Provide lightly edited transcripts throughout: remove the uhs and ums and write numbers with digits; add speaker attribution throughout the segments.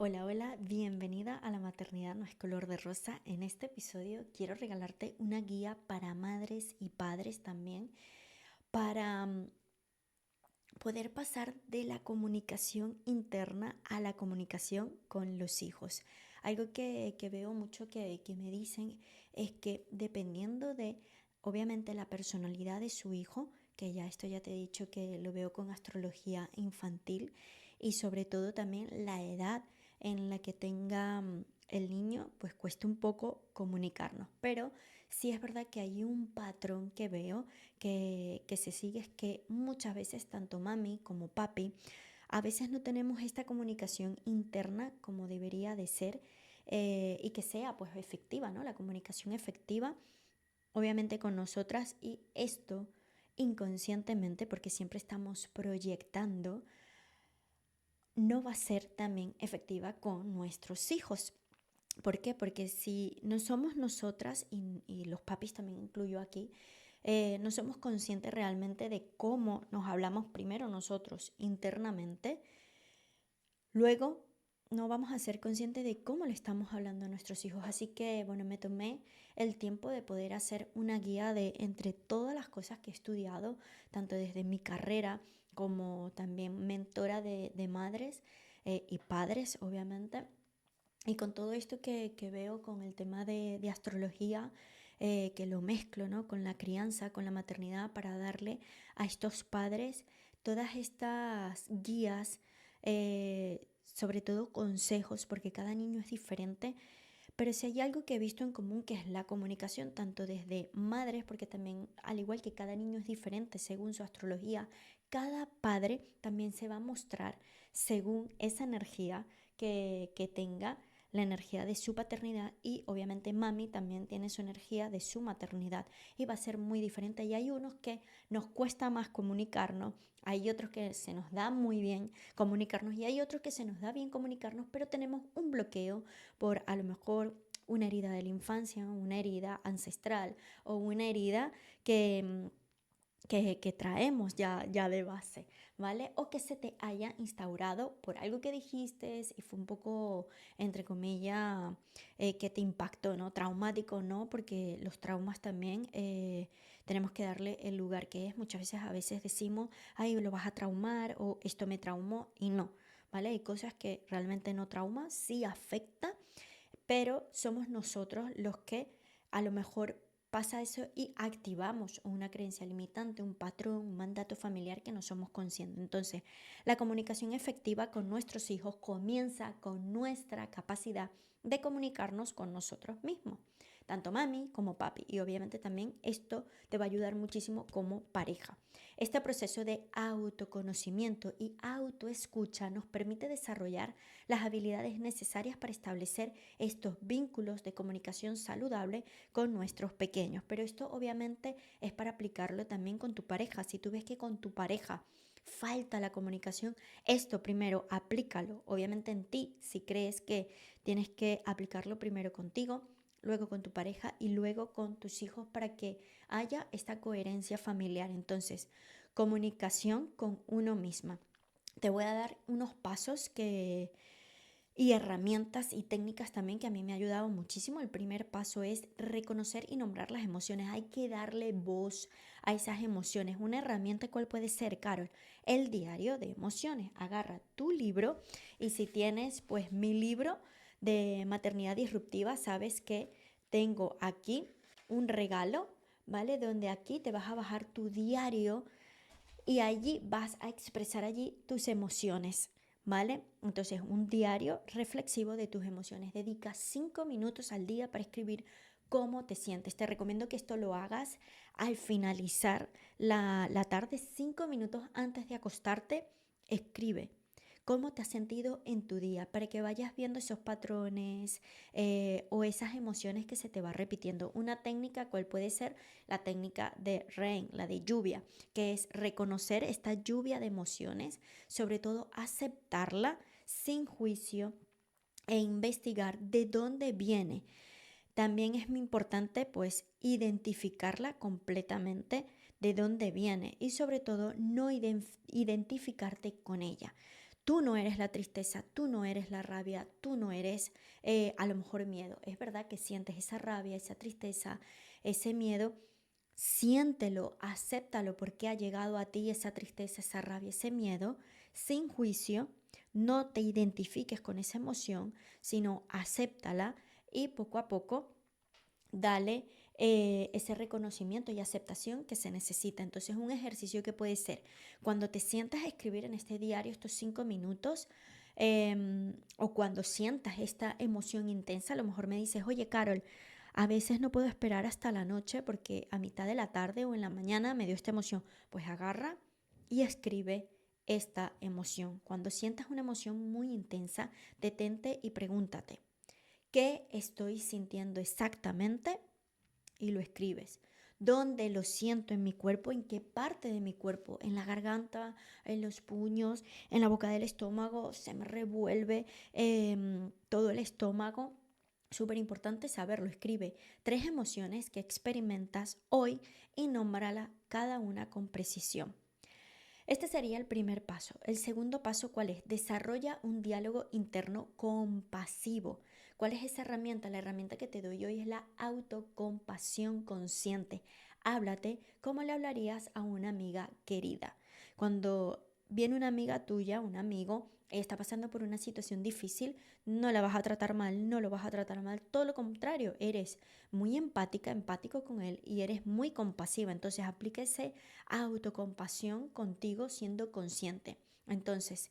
Speaker 1: Hola, hola, bienvenida a La Maternidad No es Color de Rosa. En este episodio quiero regalarte una guía para madres y padres también, para poder pasar de la comunicación interna a la comunicación con los hijos. Algo que veo mucho que me dicen es que dependiendo de, obviamente, la personalidad de su hijo, que ya esto ya te he dicho que lo veo con astrología infantil, y sobre todo también la edad en la que tenga el niño, pues cuesta un poco comunicarnos. Pero sí es verdad que hay un patrón que veo que se sigue, es que muchas veces tanto mami como papi a veces no tenemos esta comunicación interna como debería de ser, y que sea pues efectiva, ¿no? La comunicación efectiva obviamente con nosotras, y esto inconscientemente, porque siempre estamos proyectando, no va a ser también efectiva con nuestros hijos. ¿Por qué? Porque si no somos nosotras, y los papis también incluyo aquí, no somos conscientes realmente de cómo nos hablamos primero nosotros internamente, luego no vamos a ser conscientes de cómo le estamos hablando a nuestros hijos. Así que, bueno, me tomé el tiempo de poder hacer una guía de entre todas las cosas que he estudiado, tanto desde mi carrera como también mentora de madres y padres, obviamente. Y con todo esto que veo con el tema de astrología, que lo mezclo, ¿no? Con la crianza, con la maternidad, para darle a estos padres todas estas guías, sobre todo consejos, porque cada niño es diferente. Pero si hay algo que he visto en común, que es la comunicación, tanto desde madres, porque también, al igual que cada niño es diferente según su astrología, cada padre también se va a mostrar según esa energía que tenga, la energía de su paternidad, y obviamente mami también tiene su energía de su maternidad y va a ser muy diferente. Y hay unos que nos cuesta más comunicarnos, hay otros que se nos da muy bien comunicarnos y hay otros que se nos da bien comunicarnos, pero tenemos un bloqueo por a lo mejor una herida de la infancia, una herida ancestral o una herida que traemos ya de base, ¿vale? O que se te haya instaurado por algo que dijiste y fue un poco, entre comillas, que te impactó, ¿no? Traumático, ¿no? Porque los traumas también tenemos que darle el lugar que es. Muchas veces a veces decimos, ay, lo vas a traumar o esto me traumó, y no, ¿vale? Hay cosas que realmente no trauman, sí afecta, pero somos nosotros los que a lo mejor pasa eso y activamos una creencia limitante, un patrón, un mandato familiar que no somos conscientes. Entonces, la comunicación efectiva con nuestros hijos comienza con nuestra capacidad de comunicarnos con nosotros mismos, tanto mami como papi. Y obviamente también esto te va a ayudar muchísimo como pareja. Este proceso de autoconocimiento y autoescucha nos permite desarrollar las habilidades necesarias para establecer estos vínculos de comunicación saludable con nuestros pequeños. Pero esto obviamente es para aplicarlo también con tu pareja. Si tú ves que con tu pareja falta la comunicación, esto primero aplícalo, obviamente en ti, si crees que tienes que aplicarlo primero contigo, luego con tu pareja y luego con tus hijos, para que haya esta coherencia familiar. Entonces, comunicación con uno misma. Te voy a dar unos pasos y herramientas y técnicas también que a mí me ha ayudado muchísimo. El primer paso es reconocer y nombrar las emociones. Hay que darle voz a esas emociones. Una herramienta, ¿cuál puede ser, Carol? El diario de emociones. Agarra tu libro, y si tienes pues mi libro de maternidad disruptiva, sabes que tengo aquí un regalo, ¿vale? Donde aquí te vas a bajar tu diario y allí vas a expresar allí tus emociones, ¿vale? Entonces, un diario reflexivo de tus emociones. Dedica 5 minutos al día para escribir cómo te sientes. Te recomiendo que esto lo hagas al finalizar la tarde, 5 minutos antes de acostarte. Escribe cómo te has sentido en tu día, para que vayas viendo esos patrones, o esas emociones que se te va repitiendo. Una técnica, ¿cuál puede ser? La técnica de rain, la de lluvia, que es reconocer esta lluvia de emociones, sobre todo aceptarla sin juicio e investigar de dónde viene. También es muy importante pues identificarla completamente, de dónde viene, y sobre todo no identificarte con ella. Tú no eres la tristeza, tú no eres la rabia, tú no eres a lo mejor miedo. Es verdad que sientes esa rabia, esa tristeza, ese miedo. Siéntelo, acéptalo porque ha llegado a ti esa tristeza, esa rabia, ese miedo, sin juicio. No te identifiques con esa emoción, sino acéptala y poco a poco dale ese reconocimiento y aceptación que se necesita. Entonces, un ejercicio que puede ser cuando te sientas a escribir en este diario estos 5 minutos, o cuando sientas esta emoción intensa, a lo mejor me dices, oye, Carol, a veces no puedo esperar hasta la noche porque a mitad de la tarde o en la mañana me dio esta emoción. Pues agarra y escribe esta emoción. Cuando sientas una emoción muy intensa, detente y pregúntate, ¿qué estoy sintiendo exactamente? Y lo escribes. ¿Dónde lo siento en mi cuerpo? ¿En qué parte de mi cuerpo? ¿En la garganta? ¿En los puños? ¿En la boca del estómago? ¿Se me revuelve todo el estómago? Súper importante saberlo. Escribe 3 emociones que experimentas hoy y nómbrala cada una con precisión. Este sería el primer paso. El segundo paso, ¿cuál es? Desarrolla un diálogo interno compasivo. ¿Cuál es esa herramienta? La herramienta que te doy hoy es la autocompasión consciente. Háblate como le hablarías a una amiga querida. Cuando viene una amiga tuya, un amigo, está pasando por una situación difícil, no la vas a tratar mal, no lo vas a tratar mal, todo lo contrario, eres muy empática, empático con él y eres muy compasiva. Entonces aplica ese autocompasión contigo siendo consciente. Entonces,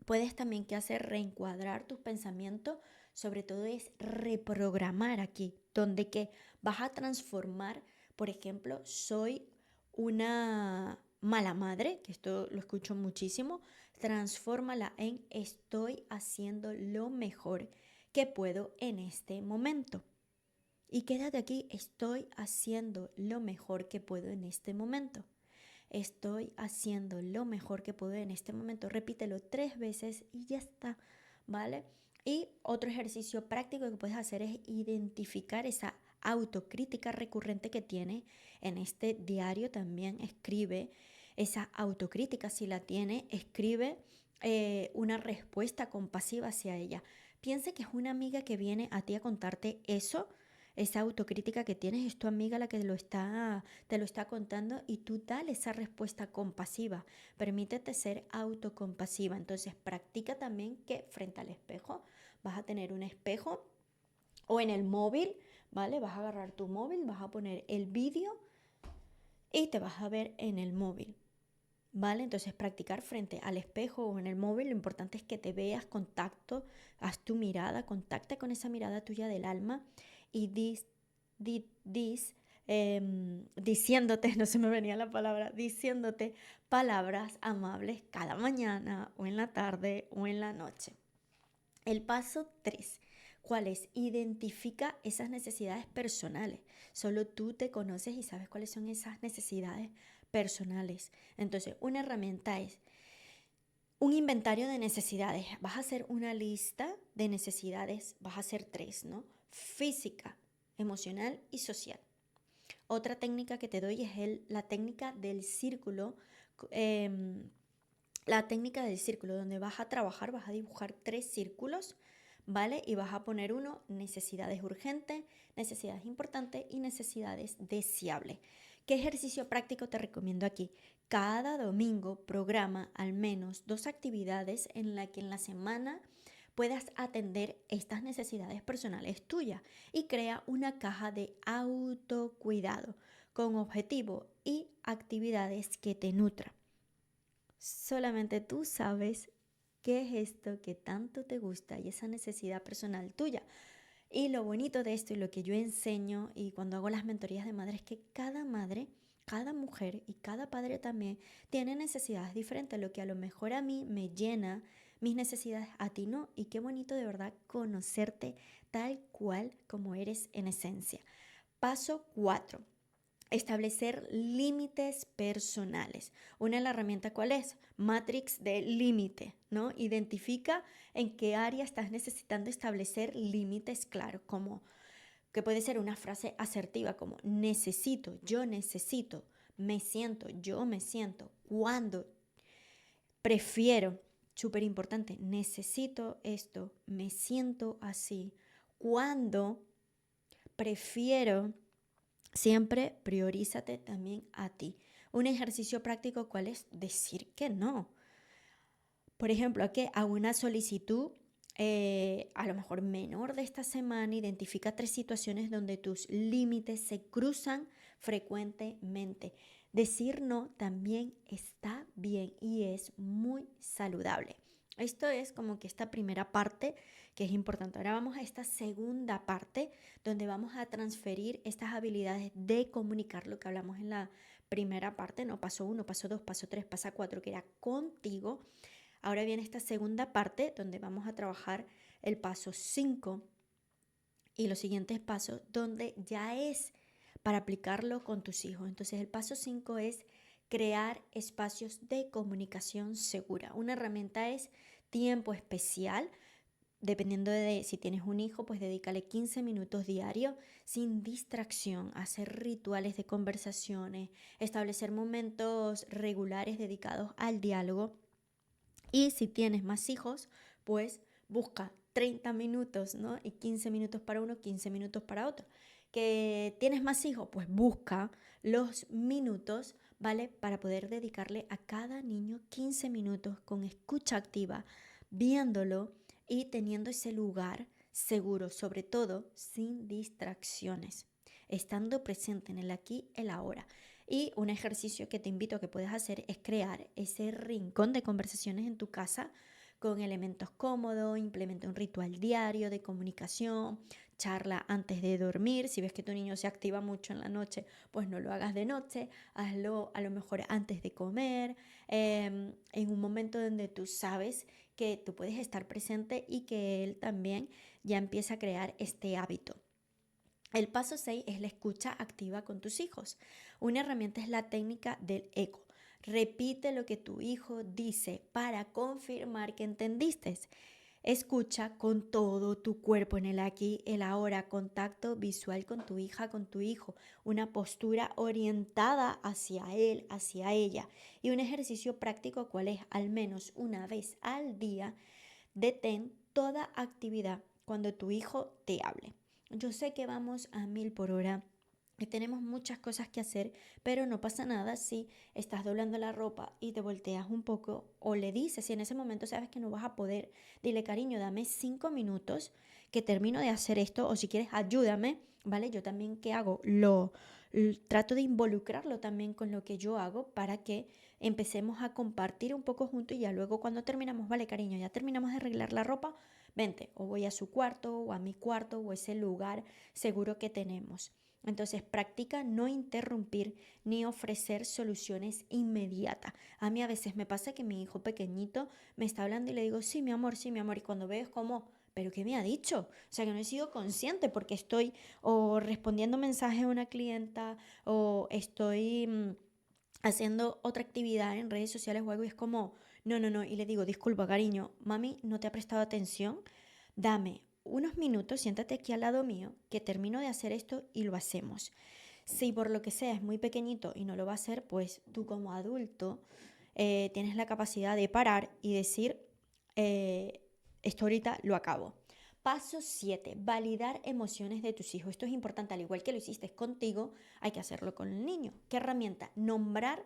Speaker 1: puedes también que hacer reencuadrar tus pensamientos, sobre todo es reprogramar aquí, donde que vas a transformar, por ejemplo, soy una mala madre, que esto lo escucho muchísimo, transfórmala en estoy haciendo lo mejor que puedo en este momento. Y quédate aquí, estoy haciendo lo mejor que puedo en este momento. Estoy haciendo lo mejor que puedo en este momento. Repítelo 3 veces y ya está, ¿vale? Y otro ejercicio práctico que puedes hacer es identificar esa autocrítica recurrente que tiene en este diario. También escribe esa autocrítica, si la tiene, escribe una respuesta compasiva hacia ella. Piense que es una amiga que viene a ti a contarte eso. Esa autocrítica que tienes es tu amiga la que te lo está contando y tú dale esa respuesta compasiva. Permítete ser autocompasiva. Entonces practica también que frente al espejo vas a tener un espejo o en el móvil, ¿vale? Vas a agarrar tu móvil, vas a poner el vídeo y te vas a ver en el móvil. ¿Vale? Entonces practicar frente al espejo o en el móvil, lo importante es que te veas, contacto, haz tu mirada, contacta con esa mirada tuya del alma y diciéndote, no se me venía la palabra, diciéndote palabras amables cada mañana o en la tarde o en la noche. El paso 3. ¿Cuál es? Identifica esas necesidades personales. Solo tú te conoces y sabes cuáles son esas necesidades personales. Entonces, una herramienta es un inventario de necesidades. Vas a hacer una lista de necesidades, vas a hacer 3, ¿no? Física, emocional y social. Otra técnica que te doy es la técnica del círculo. em, la técnica del círculo, donde vas a trabajar, vas a dibujar 3 círculos, ¿vale? Y vas a poner necesidades urgentes, necesidades importantes y necesidades deseables. ¿Qué ejercicio práctico te recomiendo aquí? Cada domingo programa al menos 2 actividades en las que en la semana puedas atender estas necesidades personales tuyas y crea una caja de autocuidado con objetivo y actividades que te nutran. Solamente tú sabes qué es esto que tanto te gusta y esa necesidad personal tuya. Y lo bonito de esto y lo que yo enseño y cuando hago las mentorías de madre es que cada madre, cada mujer y cada padre también tiene necesidades diferentes. Lo que a lo mejor a mí me llena mis necesidades, a ti no. Y qué bonito de verdad conocerte tal cual como eres en esencia. Paso 4. Establecer límites personales. Una de las herramientas, ¿cuál es? Matrix de límite, ¿no? Identifica en qué área estás necesitando establecer límites claros, como que puede ser una frase asertiva como necesito, yo necesito, me siento, yo me siento, cuando. Prefiero, súper importante, necesito esto, me siento así. Cuando prefiero, siempre priorízate también a ti. Un ejercicio práctico, ¿cuál es? Decir que no. Por ejemplo, que a una solicitud, a lo mejor menor de esta semana, identifica 3 situaciones donde tus límites se cruzan frecuentemente. Decir no también está bien y es muy saludable. Esto es como que esta primera parte que es importante. Ahora vamos a esta segunda parte donde vamos a transferir estas habilidades de comunicar lo que hablamos en la primera parte, no paso 1, paso 2, paso 3, paso 4, que era contigo. Ahora viene esta segunda parte donde vamos a trabajar el paso 5 y los siguientes pasos donde ya es para aplicarlo con tus hijos. Entonces el paso 5 es crear espacios de comunicación segura. Una herramienta es tiempo especial. Dependiendo de si tienes un hijo, pues dedícale 15 minutos diarios sin distracción, hacer rituales de conversaciones, establecer momentos regulares dedicados al diálogo. Y si tienes más hijos, pues busca 30 minutos, ¿no? Y 15 minutos para uno, 15 minutos para otro. Que tienes más hijos, pues busca los minutos, ¿vale? Para poder dedicarle a cada niño 15 minutos con escucha activa, viéndolo y teniendo ese lugar seguro, sobre todo sin distracciones, estando presente en el aquí, el ahora. Y un ejercicio que te invito a que puedas hacer es crear ese rincón de conversaciones en tu casa con elementos cómodos, implementa un ritual diario de comunicación, charla antes de dormir. Si ves que tu niño se activa mucho en la noche, pues no lo hagas de noche, hazlo a lo mejor antes de comer, en un momento donde tú sabes que tú puedes estar presente y que él también ya empieza a crear este hábito. El paso 6 es la escucha activa con tus hijos. Una herramienta es la técnica del eco. Repite lo que tu hijo dice para confirmar que entendiste. Escucha con todo tu cuerpo en el aquí, el ahora, contacto visual con tu hija, con tu hijo, una postura orientada hacia él, hacia ella. Y un ejercicio práctico, ¿cuál es? Al menos una vez al día, detén toda actividad cuando tu hijo te hable. Yo sé que vamos a 1000 por hora, que tenemos muchas cosas que hacer, pero no pasa nada si estás doblando la ropa y te volteas un poco o le dices, si en ese momento sabes que no vas a poder, dile cariño, dame 5 minutos que termino de hacer esto o si quieres ayúdame, ¿vale? Yo también ¿qué hago? Trato de involucrarlo también con lo que yo hago para que empecemos a compartir un poco juntos y ya luego cuando terminamos, vale cariño, ya terminamos de arreglar la ropa, vente, o voy a su cuarto o a mi cuarto o ese lugar seguro que tenemos. Entonces practica no interrumpir ni ofrecer soluciones inmediatas. A mí a veces me pasa que mi hijo pequeñito me está hablando y le digo, sí, mi amor, y cuando veo es como, ¿pero qué me ha dicho? O sea que no he sido consciente porque estoy o respondiendo mensajes a una clienta o estoy haciendo otra actividad en redes sociales o algo y es como, no, y le digo, disculpa cariño, mami no te ha prestado atención, dame unos minutos, siéntate aquí al lado mío, que termino de hacer esto y lo hacemos. Si por lo que sea es muy pequeñito y no lo va a hacer, pues tú como adulto tienes la capacidad de parar y decir, esto ahorita lo acabo. Paso 7, validar emociones de tus hijos. Esto es importante, al igual que lo hiciste contigo, hay que hacerlo con el niño. ¿Qué herramienta? Nombrar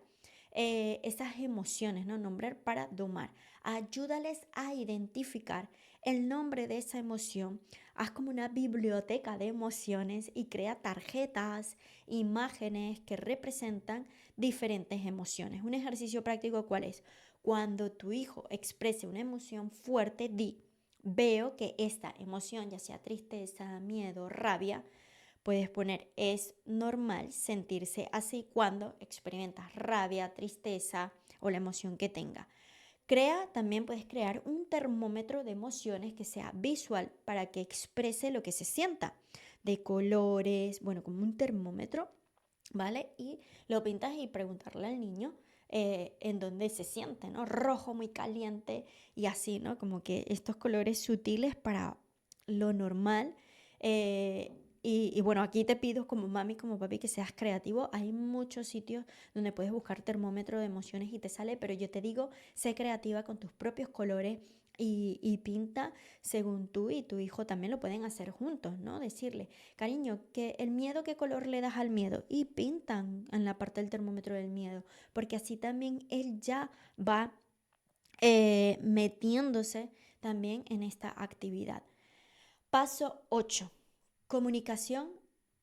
Speaker 1: esas emociones, ¿no? Nombrar para domar. Ayúdales a identificar el nombre de esa emoción. Haz como una biblioteca de emociones y crea tarjetas, imágenes que representan diferentes emociones. Un ejercicio práctico, ¿cuál es? Cuando tu hijo exprese una emoción fuerte, di, veo que esta emoción, ya sea tristeza, miedo, rabia, puedes poner es normal sentirse así cuando experimentas rabia, tristeza o la emoción que tenga. También puedes crear un termómetro de emociones que sea visual para que exprese lo que se sienta, de colores, bueno, como un termómetro, ¿vale? Y lo pintas y preguntarle al niño en dónde se siente, ¿no? Rojo, muy caliente y así, ¿no? Como que estos colores sutiles para lo normal Y bueno, aquí te pido como mami, como papi, que seas creativo. Hay muchos sitios donde puedes buscar termómetro de emociones y te sale, pero yo te digo, sé creativa con tus propios colores y pinta según tú y tu hijo también lo pueden hacer juntos, ¿no? Decirle, cariño, que el miedo, ¿qué color le das al miedo? Y pintan en la parte del termómetro del miedo, porque así también él ya va metiéndose también en esta actividad. Paso 8. Comunicación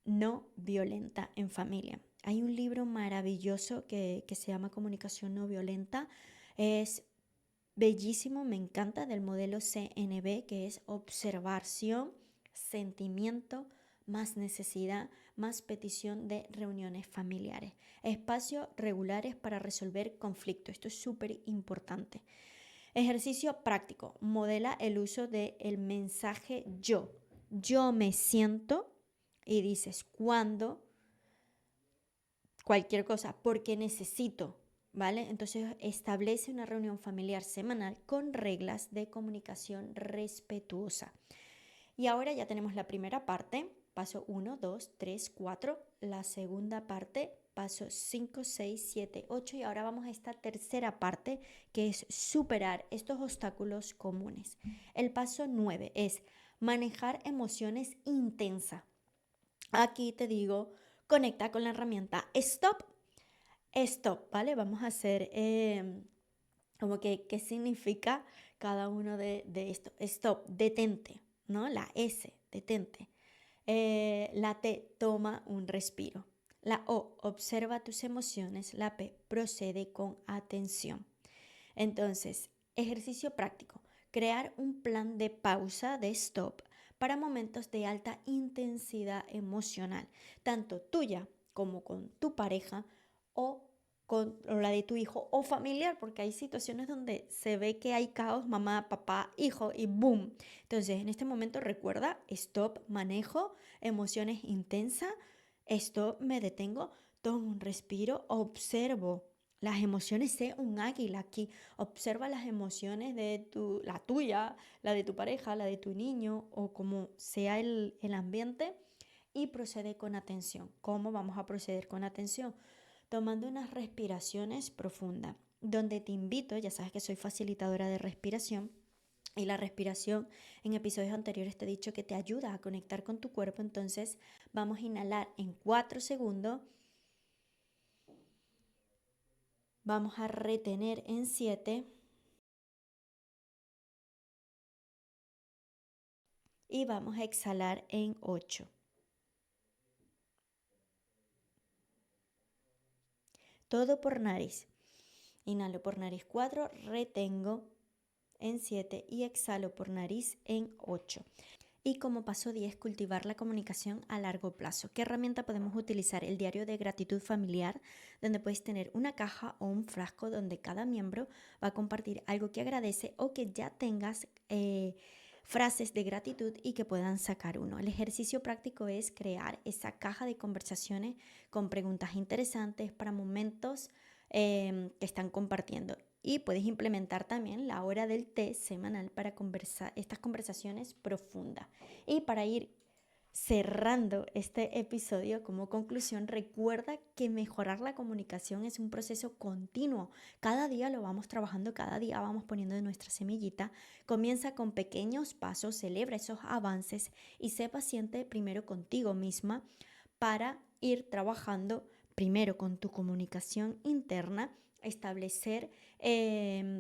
Speaker 1: no violenta en familia. Hay un libro maravilloso que se llama Comunicación no violenta. Es bellísimo, me encanta, del modelo CNB, que es observación, sentimiento, más necesidad, más petición de reuniones familiares. Espacios regulares para resolver conflictos. Esto es súper importante. Ejercicio práctico. Modela el uso del mensaje yo. Yo me siento y dices cuándo, cualquier cosa, porque necesito, ¿vale? Entonces establece una reunión familiar semanal con reglas de comunicación respetuosa. Y ahora ya tenemos la primera parte, paso 1, 2, 3, 4, la segunda parte, paso 5, 6, 7, 8 y ahora vamos a esta tercera parte que es superar estos obstáculos comunes. El paso 9 es manejar emociones intensas. Aquí te digo, conecta con la herramienta Stop. Stop, ¿vale? Vamos a hacer como que qué significa cada uno de esto. Stop, detente, ¿no? La S, detente. La T, toma un respiro. La O, observa tus emociones. La P, procede con atención. Entonces, ejercicio práctico. Crear un plan de pausa, de stop, para momentos de alta intensidad emocional, tanto tuya como con tu pareja o con la de tu hijo o familiar, porque hay situaciones donde se ve que hay caos, mamá, papá, hijo y boom. Entonces, en este momento recuerda, stop, manejo, emociones intensas, stop, me detengo, tomo un respiro, observo las emociones, sé un águila aquí. Observa las emociones de la tuya, la de tu pareja, la de tu niño o como sea el ambiente y procede con atención. ¿Cómo vamos a proceder con atención? Tomando unas respiraciones profundas, donde te invito, ya sabes que soy facilitadora de respiración, y la respiración en episodios anteriores te he dicho que te ayuda a conectar con tu cuerpo, entonces vamos a inhalar en 4 segundos. Vamos a retener en 7 y vamos a exhalar en 8. Todo por nariz. Inhalo por nariz 4, retengo en 7 y exhalo por nariz en 8. Y como paso 10, cultivar la comunicación a largo plazo. ¿Qué herramienta podemos utilizar? El diario de gratitud familiar, donde puedes tener una caja o un frasco donde cada miembro va a compartir algo que agradece o que ya tengas frases de gratitud y que puedan sacar uno. El ejercicio práctico es crear esa caja de conversaciones con preguntas interesantes para momentos que están compartiendo. Y puedes implementar también la hora del té semanal para conversar estas conversaciones profundas. Y para ir cerrando este episodio como conclusión, recuerda que mejorar la comunicación es un proceso continuo. Cada día lo vamos trabajando, cada día vamos poniendo de nuestra semillita. Comienza con pequeños pasos, celebra esos avances y sé paciente primero contigo misma para ir trabajando primero con tu comunicación interna, establecer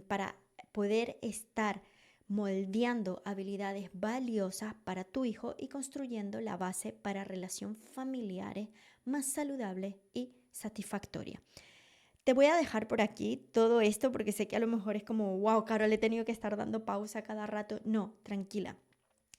Speaker 1: para poder estar moldeando habilidades valiosas para tu hijo y construyendo la base para relaciones familiares más saludables y satisfactorias. Te voy a dejar por aquí todo esto porque sé que a lo mejor es como, wow, Carol, he tenido que estar dando pausa cada rato. No, tranquila.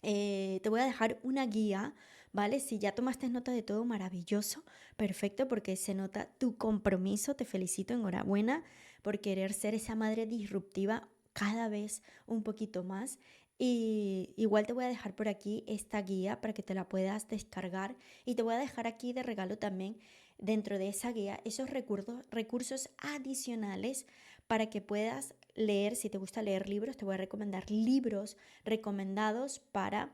Speaker 1: Te voy a dejar una guía, ¿vale? Si ya tomaste nota de todo, maravilloso, perfecto, porque se nota tu compromiso. Te felicito, enhorabuena por querer ser esa madre disruptiva cada vez un poquito más. Y igual te voy a dejar por aquí esta guía para que te la puedas descargar y te voy a dejar aquí de regalo también dentro de esa guía esos recursos adicionales para que puedas leer. Si te gusta leer libros, te voy a recomendar libros recomendados para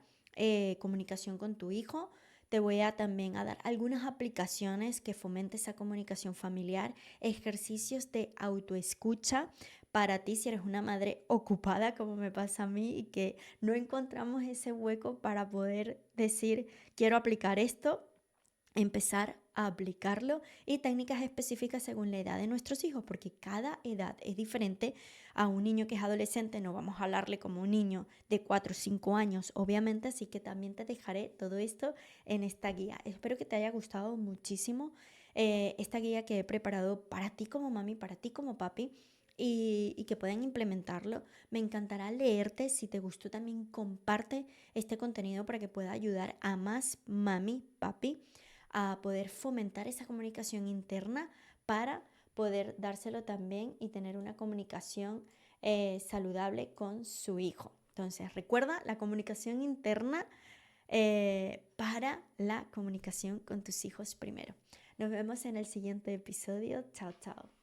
Speaker 1: comunicación con tu hijo. te voy a también a dar algunas aplicaciones que fomenten esa comunicación familiar, ejercicios de autoescucha para ti si eres una madre ocupada como me pasa a mí y que no encontramos ese hueco para poder decir quiero aplicar esto, empezar a aplicarlo y técnicas específicas según la edad de nuestros hijos, porque cada edad es diferente. A un niño que es adolescente no vamos a hablarle como un niño de 4 o 5 años, obviamente, así que también te dejaré todo esto en esta guía. Espero que te haya gustado muchísimo esta guía que he preparado para ti como mami, para ti como papi. Y que puedan implementarlo. Me encantará leerte. Si te gustó, también comparte este contenido para que pueda ayudar a más mami, papi a poder fomentar esa comunicación interna para poder dárselo también y tener una comunicación saludable con su hijo. Entonces, recuerda la comunicación interna para la comunicación con tus hijos primero. Nos vemos en el siguiente episodio. Chao, chao.